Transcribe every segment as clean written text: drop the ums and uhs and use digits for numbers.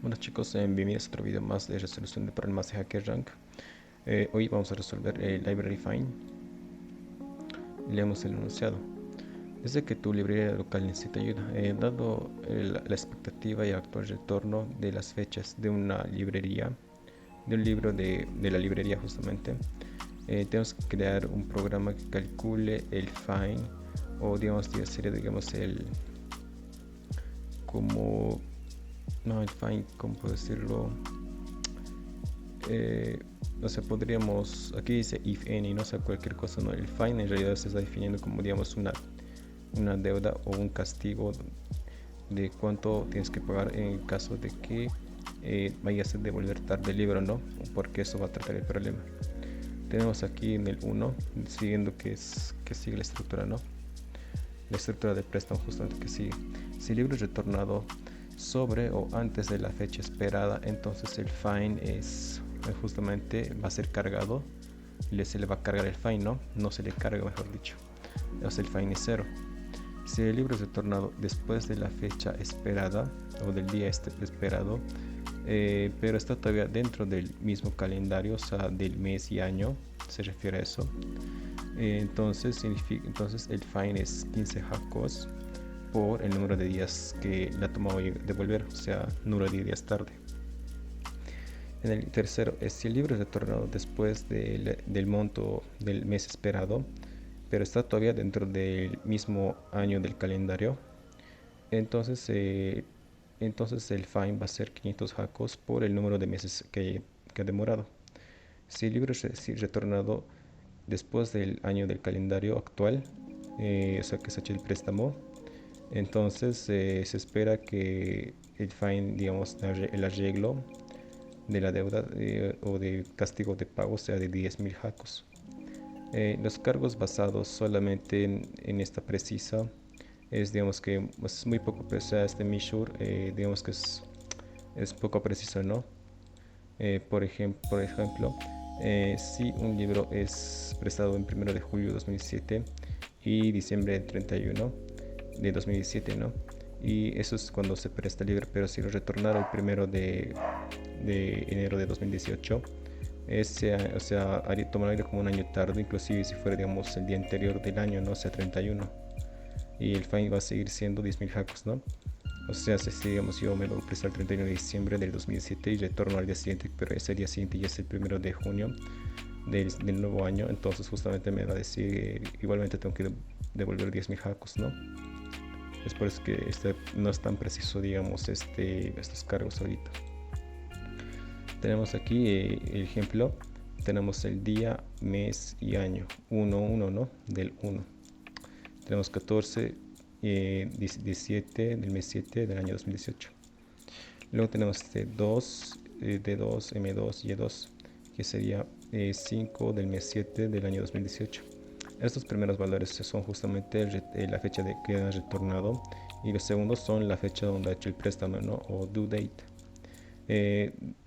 Hola chicos, bienvenidos a otro video más de resolución de problemas de HackerRank. Hoy vamos a resolver el Library Find. Leemos el enunciado. Desde que tu librería local necesita ayuda, dado la expectativa y actual retorno de las fechas de una librería, de un libro de la librería justamente, tenemos que crear un programa que calcule el find, o digamos, sería digamos como, no el find, ¿cómo puedo decirlo? O sea, podríamos, aquí dice if any, no sé, cualquier cosa, ¿no? El fine en realidad se está definiendo como, digamos, una deuda o un castigo de cuánto tienes que pagar en el caso de que vayas a devolver tarde el libro, ¿no? Porque eso va a tratar el problema. Tenemos aquí en el 1, siguiendo que sigue la estructura, ¿no? La estructura de préstamo justamente que sigue. Si el libro es retornado sobre o antes de la fecha esperada, entonces el fine es justamente va a ser cargado, se le va a cargar el fine, no se le carga, mejor dicho, o sea, el fine es 0. Si el libro es retornado después de la fecha esperada o del día esperado, pero está todavía dentro del mismo calendario, o sea, del mes y año, se refiere a eso, entonces el fine es 15 jacos por el número de días que le ha tomado devolver, o sea, número de días tarde. En el tercero es si el libro es retornado después del monto del mes esperado, pero está todavía dentro del mismo año del calendario, entonces, entonces el fine va a ser 500 jacos por el número de meses que ha demorado. Si el libro es retornado después del año del calendario actual, o sea que se ha hecho el préstamo, entonces se espera que el fine, digamos, el arreglo de la deuda o de castigo de pago sea de 10.000 jacos. Los cargos basados solamente en esta precisa es, digamos que es muy poco precisa este measure, digamos que es poco preciso, ¿no? Por ejemplo, si un libro es prestado en 1 de julio de 2007 y diciembre 31 de 2017, ¿no? Y eso es cuando se presta el libro, pero si lo retornara el 1 de enero de 2018, o sea, tomaría como un año tarde, inclusive si fuera, digamos, el día anterior del año, ¿no? O sea, 31. Y el fine va a seguir siendo 10.000 jacos, ¿no? O sea, si digamos yo me lo presto el 31 de diciembre del 2007 y retorno al día siguiente, pero ese día siguiente ya es el 1 de junio del nuevo año, entonces justamente me va a decir, igualmente tengo que devolver 10.000 jacos, ¿no? Es por eso que no es tan preciso, digamos, estos cargos ahorita. Tenemos aquí el ejemplo, tenemos el día, mes y año, 1, ¿no? Del 1. Tenemos 14, 17 del mes 7 del año 2018. Luego tenemos D2, D2, M2 y E2, que sería 5 del mes 7 del año 2018. Estos primeros valores son justamente la fecha de que han retornado, y los segundos son la fecha donde ha hecho el préstamo, ¿no? O due date.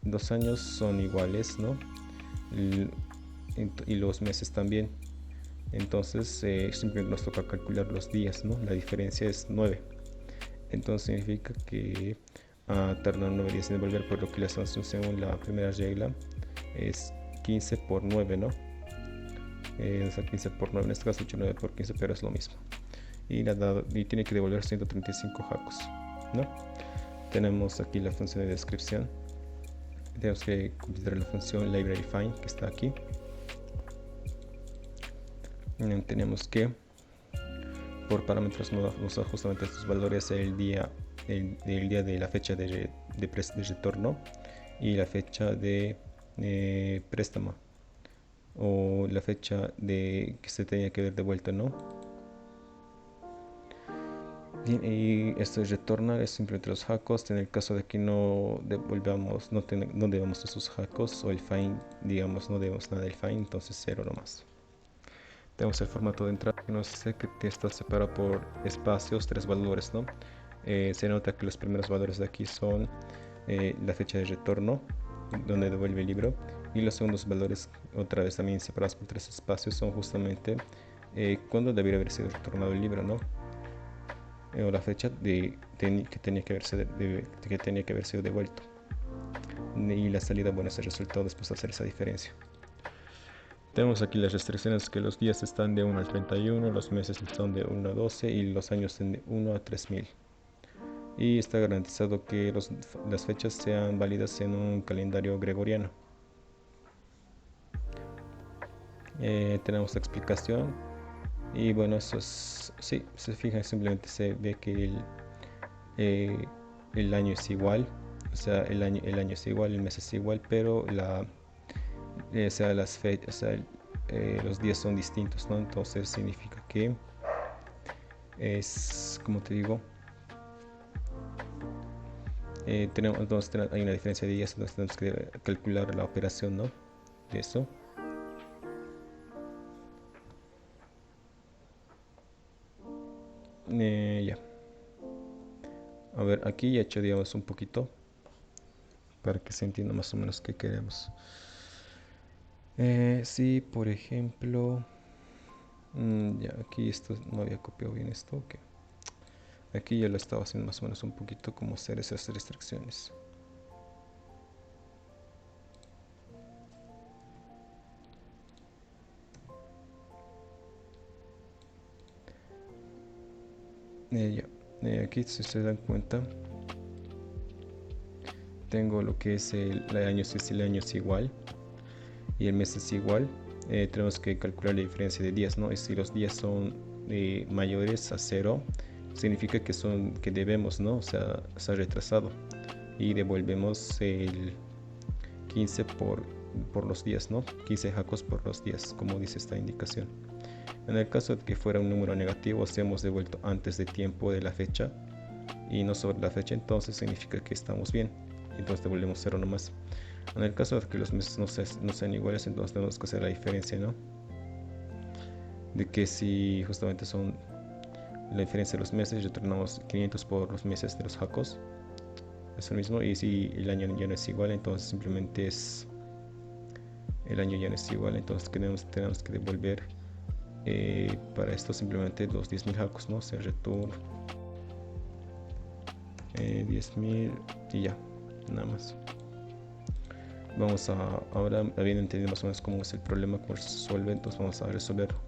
Los años son iguales, ¿no? Y los meses también. Entonces simplemente nos toca calcular los días, ¿no? La diferencia es 9. Entonces significa que tardan 9 días en devolver, por lo que la sanción según la primera regla es 15 por 9, ¿no? O sea, 15 por 9, en este caso 8, 9 por 15, pero es lo mismo. Y tiene que devolver 135 jacos, ¿no? Tenemos aquí la función de descripción. Tenemos que completar la función library find que está aquí. Tenemos que por parámetros nos da justamente estos valores: el día de la fecha de retorno y la fecha de préstamo, o la fecha de que se tenía que haber devuelto, ¿no? Bien, y esto de retornar es simplemente los jacos. En el caso de que no devolvamos, no debamos esos jacos, o el fine, digamos, no debemos nada del fine, entonces 0 nomás. Tenemos el formato de entrada, que nos dice que está separado por espacios, 3 valores, ¿no? Se nota que los primeros valores de aquí son la fecha de retorno, donde devuelve el libro, y los segundos valores, otra vez también separados por 3 espacios, son justamente cuando debería haber sido retornado el libro, ¿no? O la fecha que tenía que haber sido devuelto. y la salida, bueno, es el resultado después de hacer esa diferencia. Tenemos aquí las restricciones, que los días están de 1 al 31, los meses están de 1 a 12 y los años de 1 a 3000. Y está garantizado que las fechas sean válidas en un calendario gregoriano. Tenemos la explicación y bueno, eso es, sí, se fijan, simplemente se ve que el año es igual, o sea, el año es igual, el mes es igual, pero o sea, las fechas, o sea, los días son distintos, ¿no? Entonces significa que es, como te digo, entonces hay una diferencia de días, entonces tenemos que calcular la operación, ¿no? De eso. Ya. A ver, aquí ya he hecho, digamos, un poquito para que se entienda más o menos qué queremos. Sí, por ejemplo, ya aquí esto no había copiado bien esto, ok. Aquí ya lo estaba haciendo más o menos un poquito como hacer esas restricciones. Ya, aquí si se dan cuenta, tengo lo que es el año, si el año es igual y el mes es igual, tenemos que calcular la diferencia de días, ¿no? Y si los días son mayores a 0, significa que debemos, ¿no? O sea, se ha retrasado y devolvemos el 15 por los días, ¿no? 15 jacos por los días, como dice esta indicación. En el caso de que fuera un número negativo, si hemos devuelto antes de tiempo de la fecha y no sobre la fecha, entonces significa que estamos bien. Entonces devolvemos 0 nomás. En el caso de que los meses no sean iguales, entonces tenemos que hacer la diferencia, ¿no? De que si justamente son la diferencia de los meses, retornamos 500 por los meses de los jacos. Es lo mismo. Y si el año ya no es igual, entonces simplemente es... El año ya no es igual, entonces tenemos que devolver para esto simplemente los 10.000 jacos, ¿no? O sea, return 10.000 y ya, nada más. Vamos a, ahora habiendo entendido más o menos cómo es el problema, cómo se resuelve, entonces vamos a resolverlo.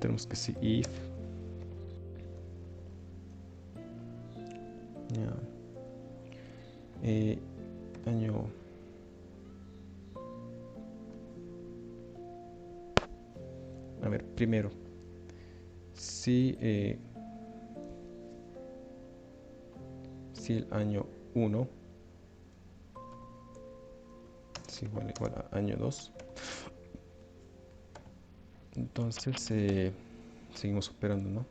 Tenemos que si if año a ver, primero si el año 1 es igual a año 2, entonces seguimos operando, ¿no?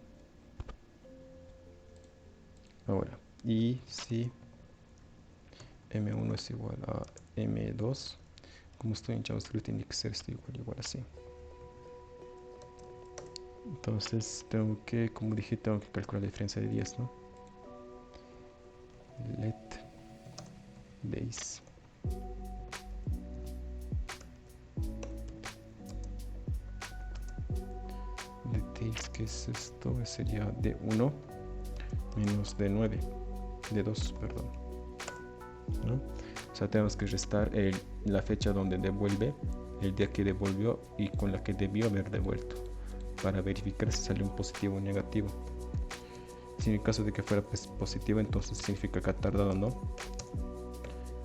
Ahora, y si M1 es igual a M2, como estoy en JavaScript, tiene que ser esto igual así. Entonces tengo que, como dije, tengo que calcular la diferencia de días, ¿no? Let days. De days, ¿qué es esto? Sería de 1 menos de 9, de 2, perdón, ¿no? O sea, tenemos que restar la fecha donde devuelve, el día que devolvió y con la que debió haber devuelto, para verificar si sale un positivo o negativo. Si en el caso de que fuera positivo, entonces significa que ha tardado, ¿no?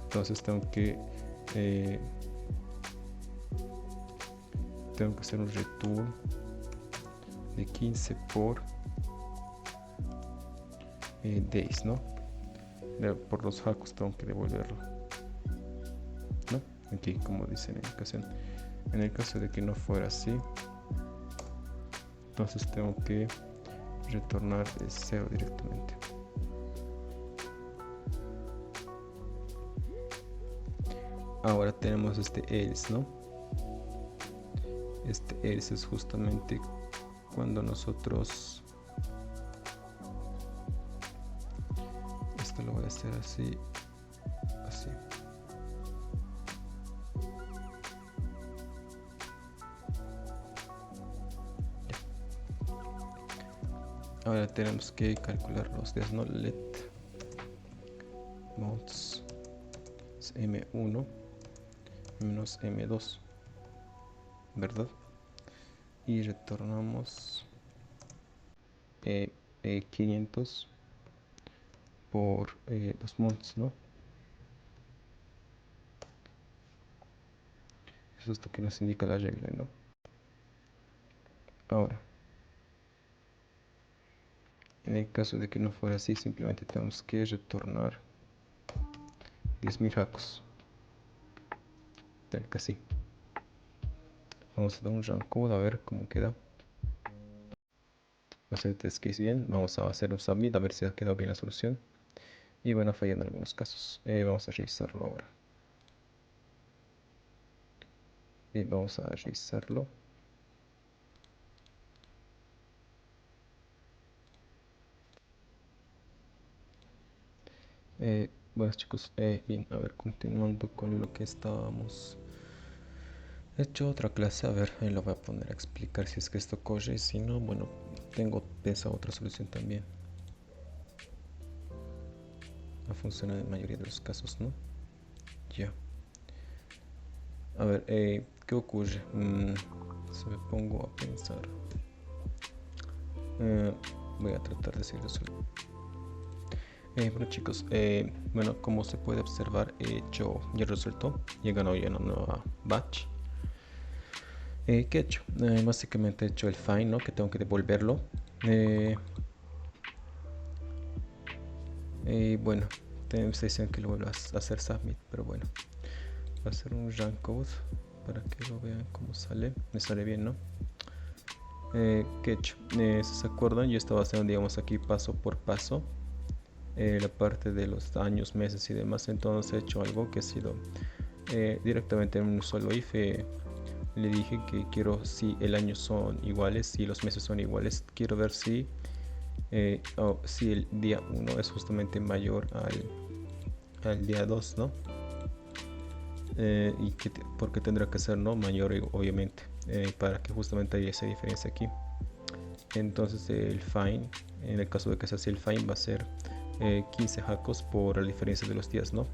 Entonces tengo que hacer un return de 15 por days, ¿no? Por los jacos tengo que devolverlo, ¿no? Aquí, como dice en la indicación. En el caso de que no fuera así, entonces tengo que retornar 0 directamente. Ahora tenemos este else, ¿no? Este else es justamente cuando nosotros, esto lo voy a hacer así, así. Ahora tenemos que calcular los días, ¿no? Let months es M1 menos M2, ¿verdad? Y retornamos 500 por 2 months, ¿no? Eso es lo que nos indica la regla, ¿no? Ahora, en el caso de que no fuera así, simplemente tenemos que retornar 10.000 jacos, tal que así. Vamos a dar un run code a ver cómo queda. No sé si es bien. Vamos a hacer un submit a ver si ha quedado bien la solución. Y bueno, falla en algunos casos. Vamos a revisarlo ahora. Bien, vamos a revisarlo. Bueno chicos, bien, a ver, continuando con lo que estábamos. He hecho otra clase, a ver, ahí lo voy a poner a explicar si es que esto corre. Si no, bueno, tengo pensado otra solución también. No funciona en la mayoría de los casos, ¿no? Ya. A ver, ¿qué ocurre? Si me pongo a pensar. Voy a tratar de seguir resolviendo. Bueno chicos, bueno, como se puede observar, he hecho ya resuelto, ya ganó ya una nueva batch. ¿Qué he hecho? Básicamente he hecho el find, ¿no? Que tengo que devolverlo. Bueno, me dicen que lo vuelvo a hacer submit, pero bueno, voy a hacer un run code para que lo vean cómo sale. Me sale bien, ¿no? ¿Qué he hecho? Si se acuerdan, yo estaba haciendo, digamos, aquí paso por paso la parte de los años, meses y demás. Entonces he hecho algo que ha sido directamente en un solo if. Le dije que quiero, si el año son iguales, si los meses son iguales, quiero ver si si el día 1 es justamente mayor al día 2, ¿no? Y porque tendrá que ser, ¿no? Mayor, obviamente, para que justamente haya esa diferencia aquí. Entonces el fine, en el caso de que sea así, el fine va a ser 15 jacos por la diferencia de los días, ¿no?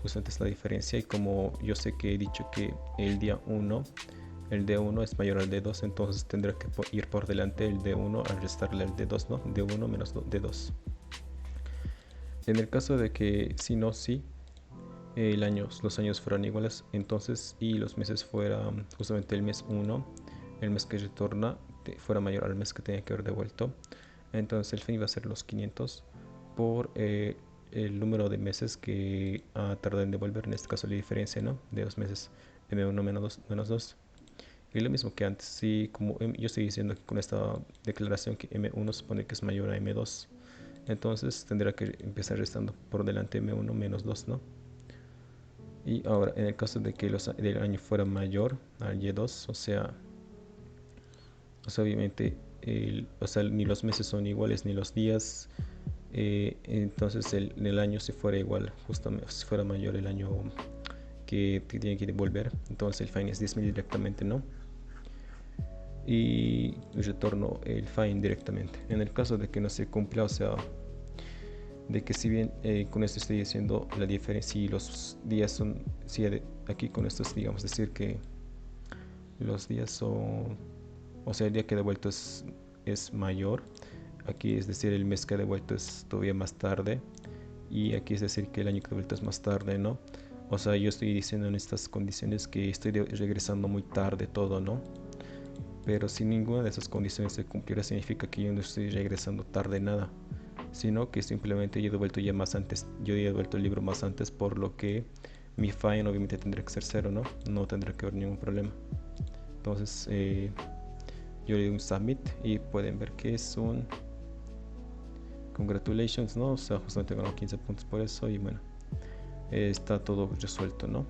Justamente es la diferencia, y como yo sé que he dicho que el día 1, el D1 es mayor al D2, entonces tendrá que ir por delante el D1 al restarle al D2, ¿no? D1 menos D2. En el caso de que si no, sí, los años fueran iguales, entonces, y los meses fueran justamente el mes 1, el mes que retorna fuera mayor al mes que tenía que haber devuelto, entonces el fin va a ser los 500 por el número de meses que tarda en devolver, en este caso la diferencia, ¿no? De 2 meses, M1 menos 2. Y lo mismo que antes, si como yo estoy diciendo aquí con esta declaración que M1 supone que es mayor a M2, entonces tendrá que empezar restando por delante M1 menos 2, ¿no? Y ahora, en el caso de que del año fuera mayor al Y2, o sea obviamente, ni los meses son iguales ni los días, entonces el año si fuera igual, justamente si fuera mayor el año que tiene que devolver, entonces el fine es 10.000 directamente, ¿no? Y retorno el fine directamente. En el caso de que no se cumpla, o sea, de que si bien con esto estoy diciendo la diferencia, si los días son, si aquí con esto es, digamos, decir que los días son, o sea, el día que he devuelto es mayor, aquí es decir, el mes que he devuelto es todavía más tarde, y aquí es decir que el año que he devuelto es más tarde, ¿no? O sea, yo estoy diciendo en estas condiciones que estoy regresando muy tarde todo, ¿no? Pero si ninguna de esas condiciones se cumpliera, significa que yo no estoy regresando tarde nada, sino que simplemente yo he devuelto ya más antes, yo he devuelto el libro más antes, por lo que mi fine obviamente tendrá que ser cero, ¿no? No tendrá que haber ningún problema. Entonces yo le doy un submit y pueden ver que es un congratulations, ¿no? O sea, justamente ganó 15 puntos por eso, y bueno, está todo resuelto, ¿no?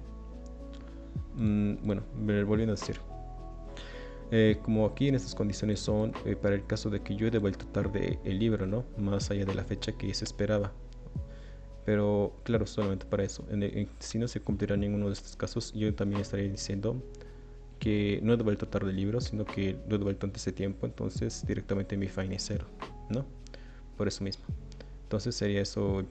Bueno, volviendo a decir, como aquí en estas condiciones son para el caso de que yo he devuelto tarde el libro, ¿no? Más allá de la fecha que se esperaba. Pero claro, solamente para eso. Si no se cumplirá ninguno de estos casos, yo también estaría diciendo que no he devuelto tarde el libro, sino que lo he devuelto antes de tiempo, entonces directamente mi fine es cero, ¿no? Por eso mismo. Entonces sería eso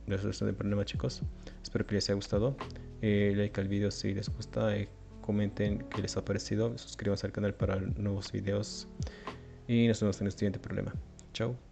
la resolución del problema, chicos. Espero que les haya gustado. Like al video si les gusta, comenten qué les ha parecido, suscríbanse al canal para nuevos videos y nos vemos en el siguiente problema. Chao.